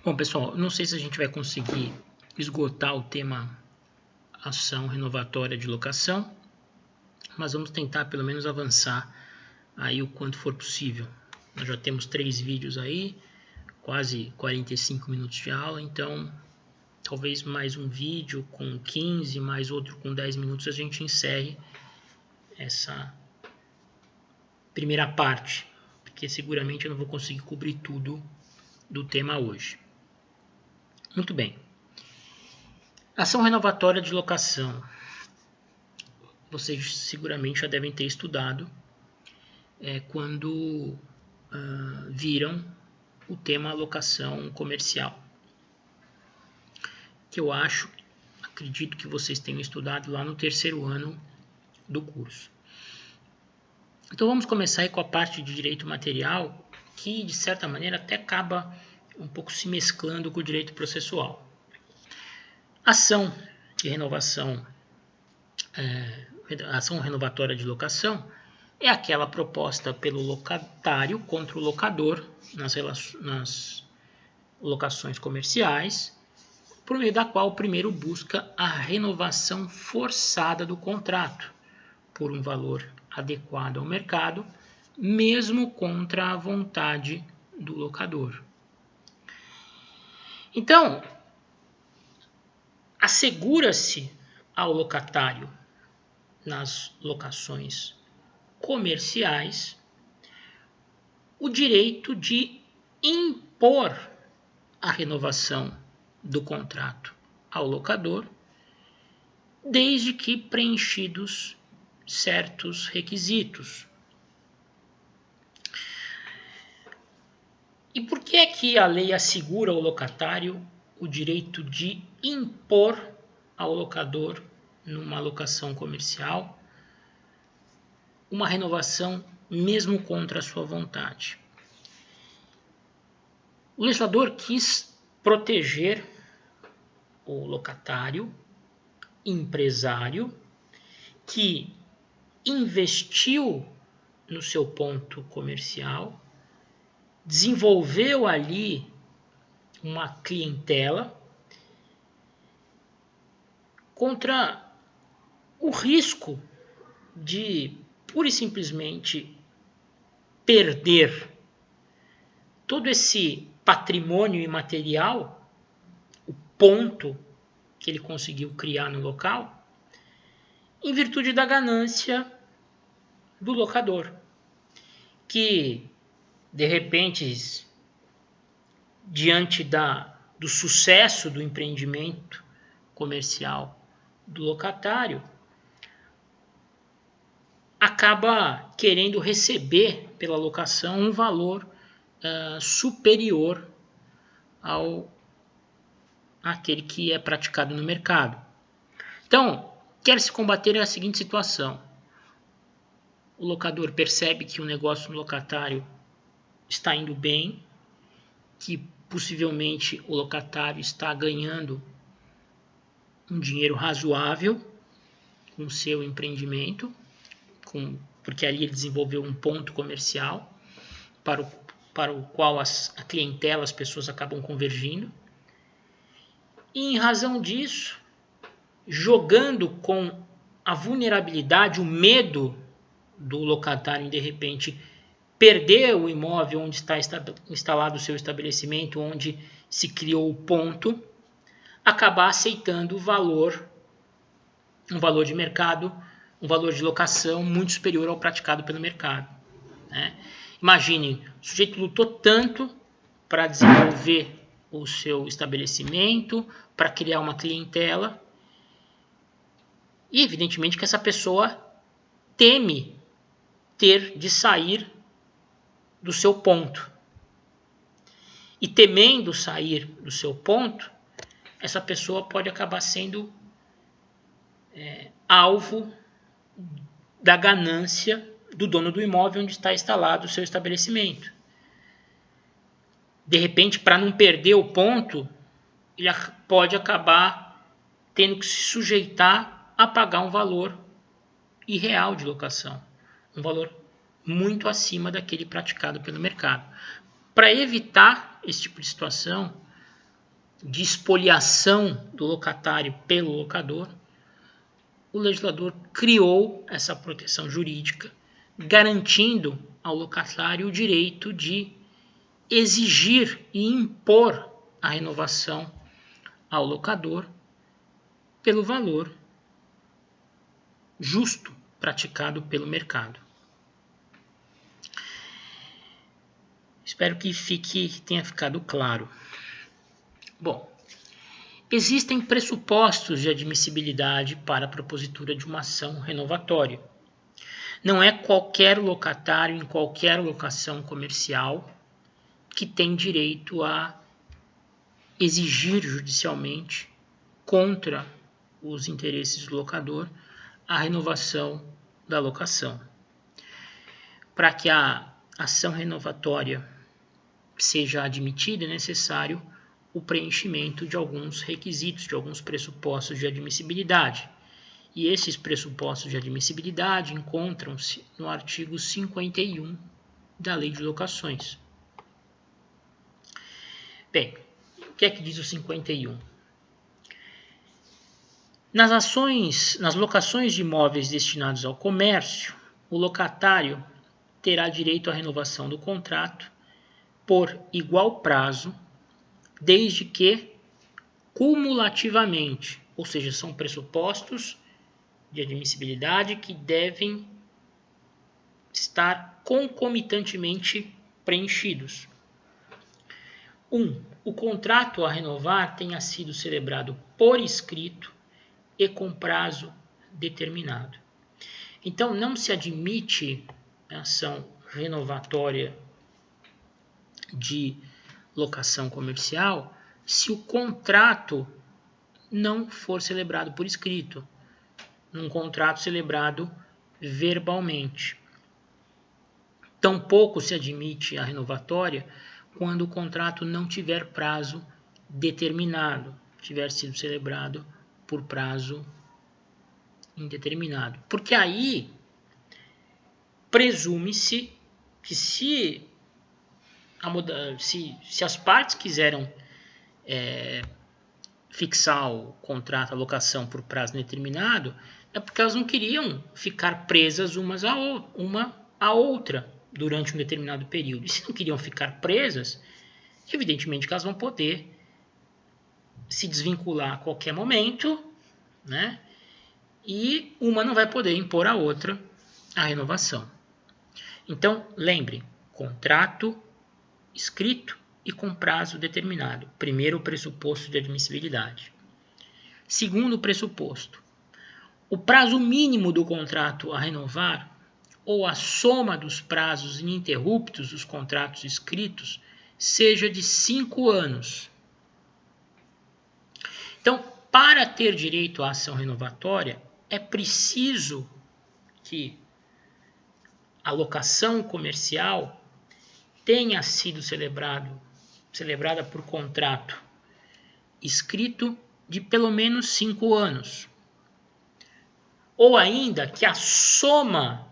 Bom, pessoal, não sei se a gente vai conseguir esgotar o tema ação renovatória de locação, mas vamos tentar pelo menos avançar aí o quanto for possível. Nós já temos 3 vídeos aí, quase 45 minutos de aula, então talvez mais um vídeo com 15, mais outro com 10 minutos a gente encerre essa primeira parte, porque seguramente eu não vou conseguir cobrir tudo do tema hoje. Muito bem. Ação renovatória de locação. Vocês seguramente já devem ter estudado quando viram o tema locação comercial. Que eu acredito que vocês tenham estudado lá no 3º ano do curso. Então vamos começar aí com a parte de direito material, que de certa maneira até acaba um pouco se mesclando com o direito processual. Ação de renovação, ação renovatória de locação é aquela proposta pelo locatário contra o locador nas locações comerciais, por meio da qual o primeiro busca a renovação forçada do contrato por um valor adequado ao mercado, mesmo contra a vontade do locador. Então, assegura-se ao locatário nas locações comerciais o direito de impor a renovação do contrato ao locador, desde que preenchidos certos requisitos. E por que é que a lei assegura ao locatário o direito de impor ao locador, numa locação comercial, uma renovação mesmo contra a sua vontade? O legislador quis proteger o locatário, empresário, que investiu no seu ponto comercial, desenvolveu ali uma clientela contra o risco de pura e simplesmente perder todo esse patrimônio imaterial, o ponto que ele conseguiu criar no local, em virtude da ganância do locador, que de repente, diante do sucesso do empreendimento comercial do locatário, acaba querendo receber pela locação um valor superior àquele que é praticado no mercado. Então, quer-se combater a seguinte situação: o locador percebe que o negócio no locatário está indo bem, que possivelmente o locatário está ganhando um dinheiro razoável com o seu empreendimento, porque ali ele desenvolveu um ponto comercial para o qual a clientela, as pessoas acabam convergindo. E em razão disso, jogando com a vulnerabilidade, o medo do locatário em de repente perder o imóvel onde está instalado o seu estabelecimento, onde se criou o ponto, acabar aceitando um valor de mercado, um valor de locação muito superior ao praticado pelo mercado. Imaginem, o sujeito lutou tanto para desenvolver o seu estabelecimento, para criar uma clientela, e evidentemente que essa pessoa teme ter de sair do seu ponto. E temendo sair do seu ponto, essa pessoa pode acabar sendo alvo da ganância do dono do imóvel onde está instalado o seu estabelecimento. De repente, para não perder o ponto, ele pode acabar tendo que se sujeitar a pagar um valor irreal de locação, um valor muito acima daquele praticado pelo mercado. Para evitar esse tipo de situação, de expoliação do locatário pelo locador, o legislador criou essa proteção jurídica, garantindo ao locatário o direito de exigir e impor a renovação ao locador pelo valor justo praticado pelo mercado. Espero que tenha ficado claro. Bom, existem pressupostos de admissibilidade para a propositura de uma ação renovatória. Não é qualquer locatário em qualquer locação comercial que tem direito a exigir judicialmente, contra os interesses do locador, a renovação da locação. Para que a ação renovatória seja admitida, é necessário o preenchimento de alguns requisitos, de alguns pressupostos de admissibilidade. E esses pressupostos de admissibilidade encontram-se no artigo 51 da Lei de Locações. Bem, o que é que diz o 51? Nas locações de imóveis destinados ao comércio, o locatário terá direito à renovação do contrato por igual prazo, desde que cumulativamente, ou seja, são pressupostos de admissibilidade que devem estar concomitantemente preenchidos. 1. O contrato a renovar tenha sido celebrado por escrito e com prazo determinado. Então, não se admite ação renovatória de locação comercial se o contrato não for celebrado por escrito, num contrato celebrado verbalmente. Tampouco se admite a renovatória quando o contrato não tiver prazo determinado, tiver sido celebrado por prazo indeterminado. Porque aí presume-se que se as partes quiseram fixar o contrato, a locação por prazo indeterminado, é porque elas não queriam ficar presas uma à outra durante um determinado período. E se não queriam ficar presas, evidentemente que elas vão poder se desvincular a qualquer momento, né? E uma não vai poder impor à outra a renovação. Então, lembre, contrato escrito e com prazo determinado. Primeiro, o pressuposto de admissibilidade. Segundo pressuposto, o prazo mínimo do contrato a renovar ou a soma dos prazos ininterruptos dos contratos escritos seja de 5 anos. Então, para ter direito à ação renovatória, é preciso que a locação comercial tenha sido celebrada por contrato escrito de pelo menos 5 anos. Ou ainda que a soma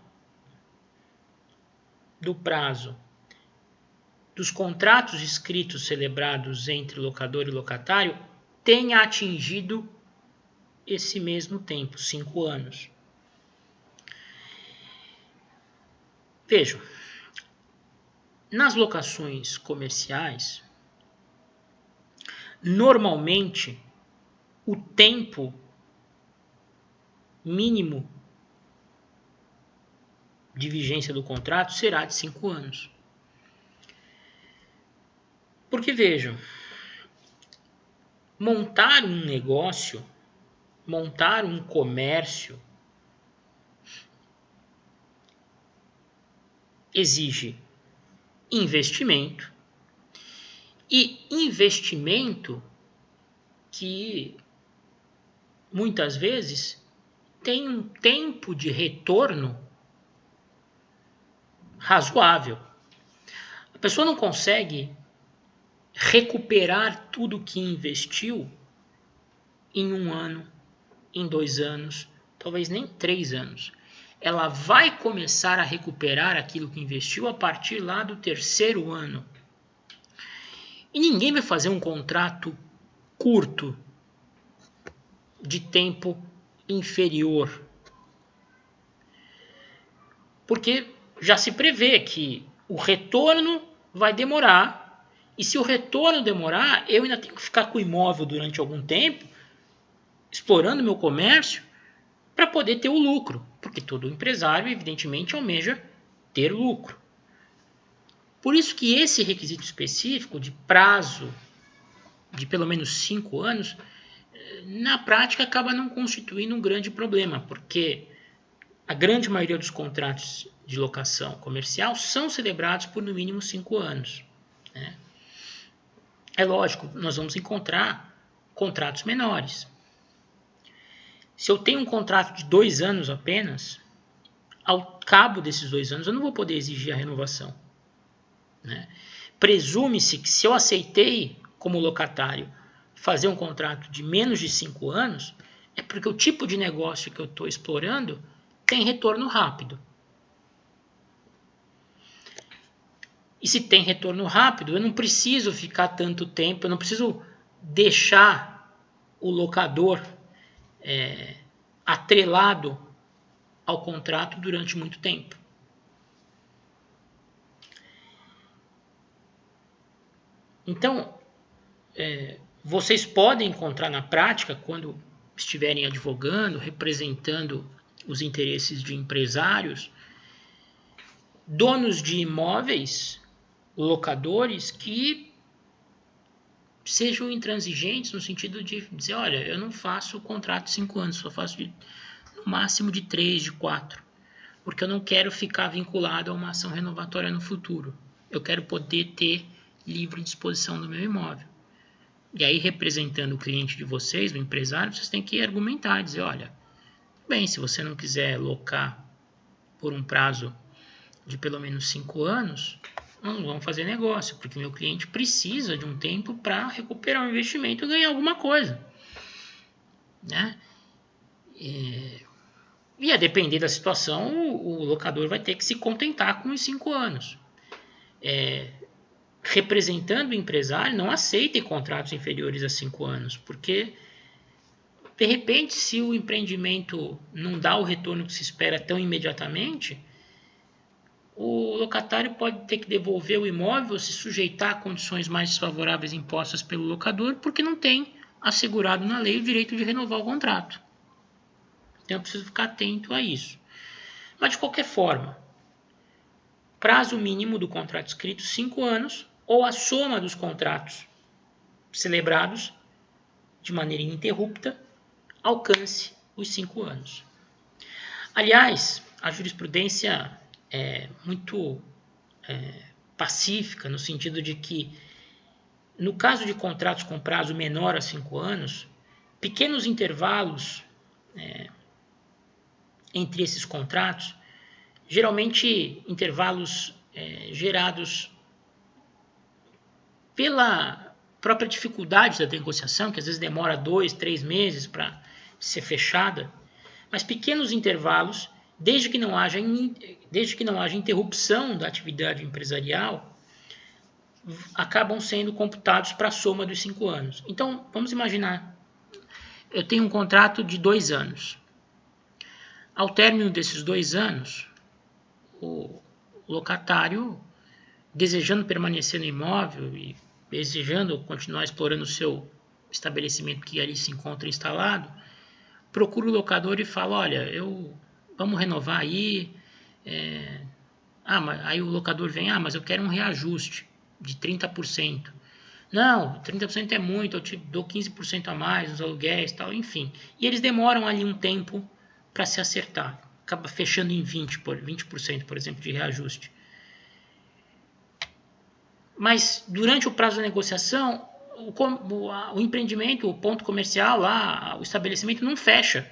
do prazo dos contratos escritos celebrados entre locador e locatário tenha atingido esse mesmo tempo, 5 anos. Vejam, nas locações comerciais, normalmente o tempo mínimo de vigência do contrato será de 5 anos. Porque vejam, montar um negócio, montar um comércio, exige investimento, e investimento que muitas vezes tem um tempo de retorno razoável. A pessoa não consegue recuperar tudo que investiu em 1 ano, em 2 anos, talvez nem 3 anos. Ela vai começar a recuperar aquilo que investiu a partir lá do 3º ano. E ninguém vai fazer um contrato curto, de tempo inferior. Porque já se prevê que o retorno vai demorar, e se o retorno demorar, eu ainda tenho que ficar com o imóvel durante algum tempo, explorando meu comércio, para poder ter o lucro, porque todo empresário, evidentemente, almeja ter lucro. Por isso que esse requisito específico de prazo de pelo menos 5 anos, na prática acaba não constituindo um grande problema, porque a grande maioria dos contratos de locação comercial são celebrados por no mínimo 5 anos. Né? É lógico, nós vamos encontrar contratos menores. Se eu tenho um contrato de 2 anos apenas, ao cabo desses 2 anos eu não vou poder exigir a renovação. Né? Presume-se que se eu aceitei como locatário fazer um contrato de menos de 5 anos, é porque o tipo de negócio que eu estou explorando tem retorno rápido. E se tem retorno rápido, eu não preciso ficar tanto tempo, eu não preciso deixar o locador atrelado ao contrato durante muito tempo. Então, vocês podem encontrar na prática, quando estiverem advogando, representando os interesses de empresários, donos de imóveis, locadores, que sejam intransigentes no sentido de dizer, olha, eu não faço contrato de 5 anos, só faço no máximo de 3, de 4, porque eu não quero ficar vinculado a uma ação renovatória no futuro. Eu quero poder ter livre disposição do meu imóvel. E aí, representando o cliente de vocês, o empresário, vocês têm que argumentar, dizer, olha, bem, se você não quiser locar por um prazo de pelo menos 5 anos, não vamos fazer negócio, porque o meu cliente precisa de um tempo para recuperar o investimento e ganhar alguma coisa. Né? E a depender da situação, o locador vai ter que se contentar com os 5 anos. Representando o empresário, não aceitem contratos inferiores a 5 anos, porque, de repente, se o empreendimento não dá o retorno que se espera tão imediatamente, o locatário pode ter que devolver o imóvel, se sujeitar a condições mais desfavoráveis impostas pelo locador, porque não tem assegurado na lei o direito de renovar o contrato. Então eu preciso ficar atento a isso. Mas de qualquer forma, prazo mínimo do contrato escrito 5 anos, ou a soma dos contratos celebrados de maneira ininterrupta alcance os 5 anos. Aliás, a jurisprudência é muito pacífica, no sentido de que, no caso de contratos com prazo menor a 5 anos, pequenos intervalos entre esses contratos, geralmente intervalos gerados pela própria dificuldade da negociação, que às vezes demora 2, 3 meses para ser fechada, mas pequenos intervalos, desde que não haja interrupção da atividade empresarial, acabam sendo computados para a soma dos 5 anos. Então, vamos imaginar, eu tenho um contrato de 2 anos. Ao término desses 2 anos, o locatário, desejando permanecer no imóvel e desejando continuar explorando o seu estabelecimento que ali se encontra instalado, procura o locador e fala, olha, vamos renovar aí. Aí o locador vem, mas eu quero um reajuste de 30%. Não, 30% é muito, eu te dou 15% a mais nos aluguéis, tal, enfim. E eles demoram ali um tempo para se acertar. Acaba fechando em 20%, por exemplo, de reajuste. Mas durante o prazo da negociação, o empreendimento, o ponto comercial lá, o estabelecimento não fecha.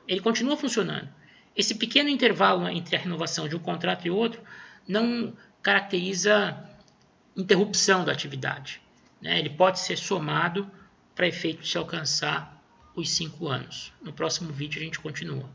Ele continua funcionando. Esse pequeno intervalo entre a renovação de um contrato e outro não caracteriza interrupção da atividade. Ele pode ser somado para efeito de se alcançar os 5 anos. No próximo vídeo a gente continua.